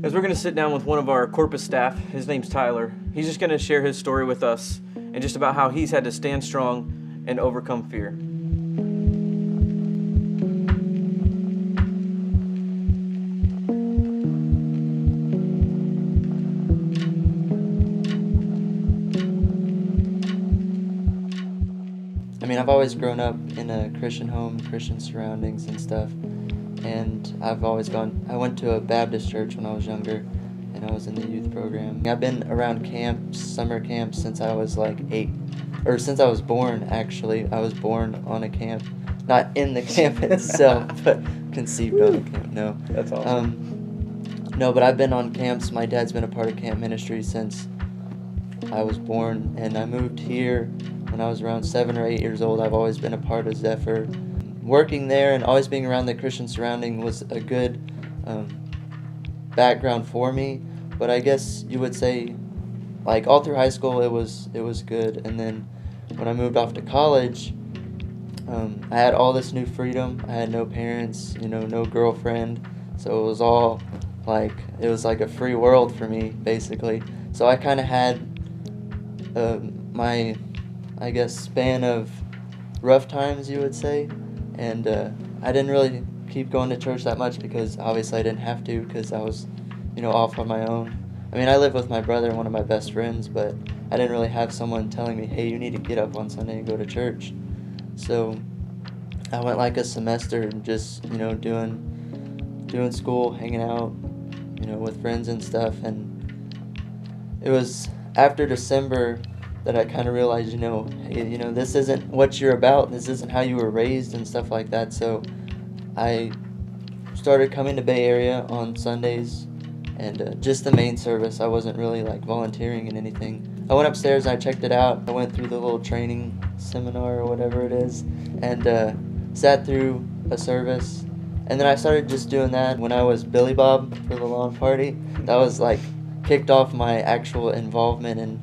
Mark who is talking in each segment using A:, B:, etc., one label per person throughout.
A: As we're going to sit down with one of our corpus staff. His name's Tyler. He's just going to share his story with us and just about how he's had to stand strong and overcome fear.
B: I mean, I've always grown up in a Christian home, Christian surroundings and stuff, and I went to a Baptist church when I was younger, and I was in the youth program. I've been around camps, summer camps, since I was like 8, or since I was born, actually. I was born on a camp, not in the camp itself, but conceived on a camp, no.
A: That's awesome.
B: No, but I've been on camps. My dad's been a part of camp ministry since I was born, and I moved here when I was around 7 or 8 years old. I've always been a part of Zephyr. Working there and always being around the Christian surrounding was a good background for me. But I guess you would say, like, all through high school it was good. And then when I moved off to college, I had all this new freedom. I had no parents, no girlfriend. So it was all like a free world for me, basically. So I kind of had my, I guess, span of rough times, you would say, and I didn't really keep going to church that much because obviously I didn't have to, because I was, off on my own. I mean, I lived with my brother and one of my best friends, but I didn't really have someone telling me, hey, you need to get up on Sunday and go to church. So I went like a semester just, doing school, hanging out, with friends and stuff, and it was after December that I kind of realized, hey, this isn't what you're about. This isn't how you were raised and stuff like that. So I started coming to Bay Area on Sundays and just the main service. I wasn't really like volunteering in anything. I went upstairs and I checked it out. I went through the little training seminar or whatever it is and sat through a service. And then I started just doing that when I was Billy Bob for the lawn party. That was like kicked off my actual involvement in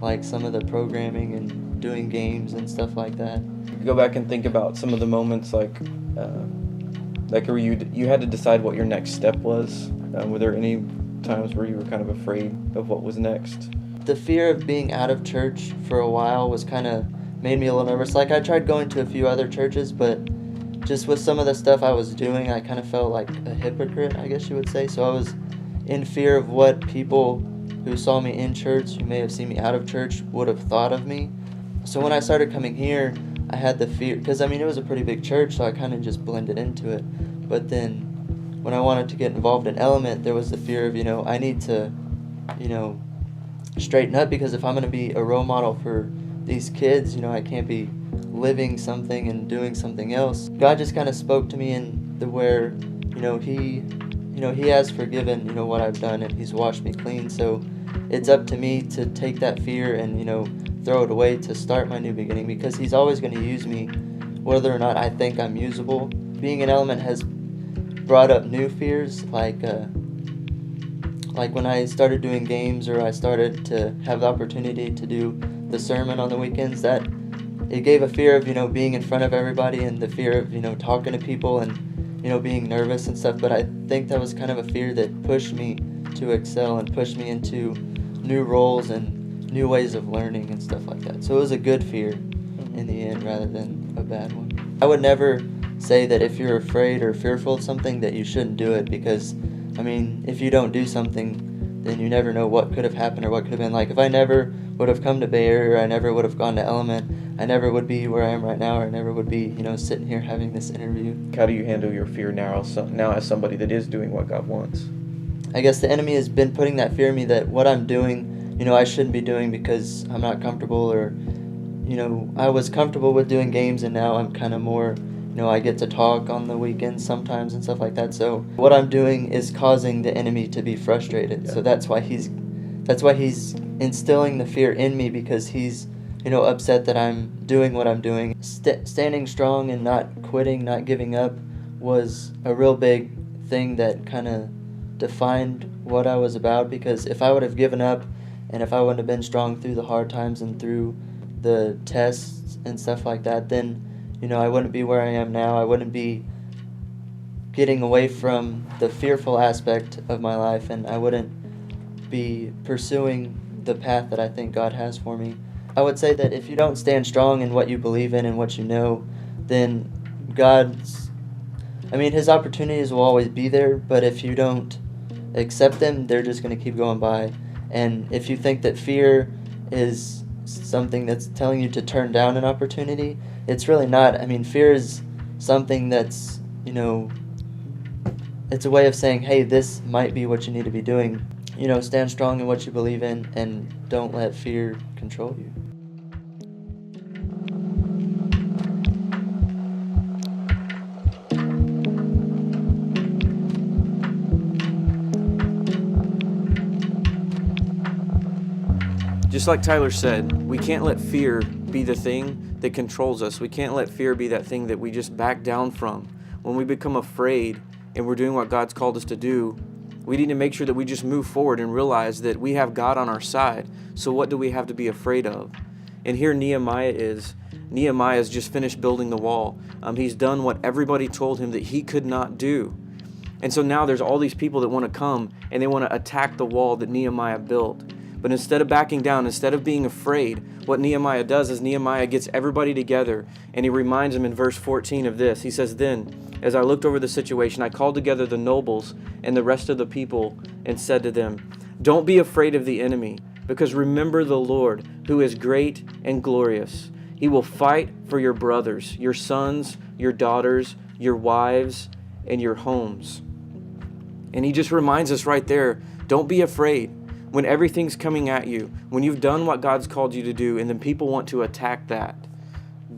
B: like some of the programming and doing games and stuff like that.
A: Go back and think about some of the moments like where you had to decide what your next step was. Were there any times where you were kind of afraid of what was next?
B: The fear of being out of church for a while was kind of made me a little nervous. Like, I tried going to a few other churches, but just with some of the stuff I was doing, I kind of felt like a hypocrite, I guess you would say. So I was in fear of what people who saw me in church, who may have seen me out of church, would have thought of me. So when I started coming here, I had the fear, because it was a pretty big church, so I kind of just blended into it. But then when I wanted to get involved in Element, there was the fear of, I need to, straighten up, because if I'm going to be a role model for these kids, I can't be living something and doing something else. God just kind of spoke to me in the where, He has forgiven, what I've done, and He's washed me clean. So it's up to me to take that fear and, throw it away to start my new beginning, because He's always going to use me, whether or not I think I'm usable. Being an Element has brought up new fears, like when I started doing games, or I started to have the opportunity to do the sermon on the weekends, that it gave a fear of, being in front of everybody, and the fear of, talking to people and, being nervous and stuff. But I think that was kind of a fear that pushed me to excel and pushed me into new roles and new ways of learning and stuff like that. So it was a good fear in the end rather than a bad one. I would never say that if you're afraid or fearful of something that you shouldn't do it, because, if you don't do something, then you never know what could have happened or what could have been. Like, if I never would have come to Bay Area, or I never would have gone to Element, I never would be where I am right now, or I never would be, sitting here having this interview.
A: How do you handle your fear now as somebody that is doing what God wants?
B: I guess the enemy has been putting that fear in me that what I'm doing, I shouldn't be doing because I'm not comfortable, or, I was comfortable with doing games, and now I'm kind of more, I get to talk on the weekends sometimes and stuff like that. So what I'm doing is causing the enemy to be frustrated. Yeah. So that's why he's instilling the fear in me, because he's, upset that I'm doing what I'm doing. Standing strong and not quitting, not giving up, was a real big thing that kind of defined what I was about, because if I would have given up, and if I wouldn't have been strong through the hard times and through the tests and stuff like that, then, I wouldn't be where I am now. I wouldn't be getting away from the fearful aspect of my life, and I wouldn't be pursuing the path that I think God has for me. I would say that if you don't stand strong in what you believe in and what you know, then His opportunities will always be there, but if you don't accept them, they're just going to keep going by. And if you think that fear is something that's telling you to turn down an opportunity, it's really not. Fear is something that's, it's a way of saying, hey, this might be what you need to be doing. Stand strong in what you believe in and don't let fear control you.
A: Just like Tyler said, we can't let fear be the thing that controls us. We can't let fear be that thing that we just back down from. When we become afraid and we're doing what God's called us to do, we need to make sure that we just move forward and realize that we have God on our side. So what do we have to be afraid of? And here Nehemiah has just finished building the wall. He's done what everybody told him that he could not do. And so now there's all these people that want to come and they want to attack the wall that Nehemiah built. But instead of backing down, instead of being afraid, what Nehemiah does is Nehemiah gets everybody together and he reminds them in verse 14 of this. He says, "Then, as I looked over the situation, I called together the nobles and the rest of the people and said to them, 'Don't be afraid of the enemy, because remember the Lord, who is great and glorious. He will fight for your brothers, your sons, your daughters, your wives, and your homes.'" And he just reminds us right there, don't be afraid. When everything's coming at you, when you've done what God's called you to do, and then people want to attack that,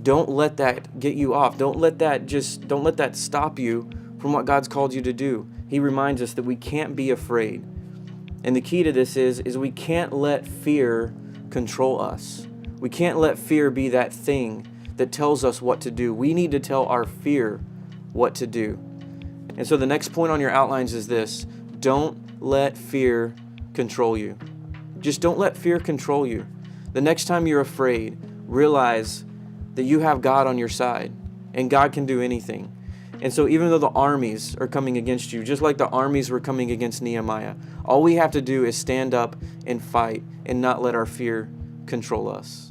A: don't let that get you off. Don't let that stop you from what God's called you to do. He reminds us that we can't be afraid. And the key to this is we can't let fear control us. We can't let fear be that thing that tells us what to do. We need to tell our fear what to do. And so the next point on your outlines is this: don't let fear control you. Just don't let fear control you. The next time you're afraid, realize that you have God on your side and God can do anything. And so even though the armies are coming against you, just like the armies were coming against Nehemiah, all we have to do is stand up and fight and not let our fear control us.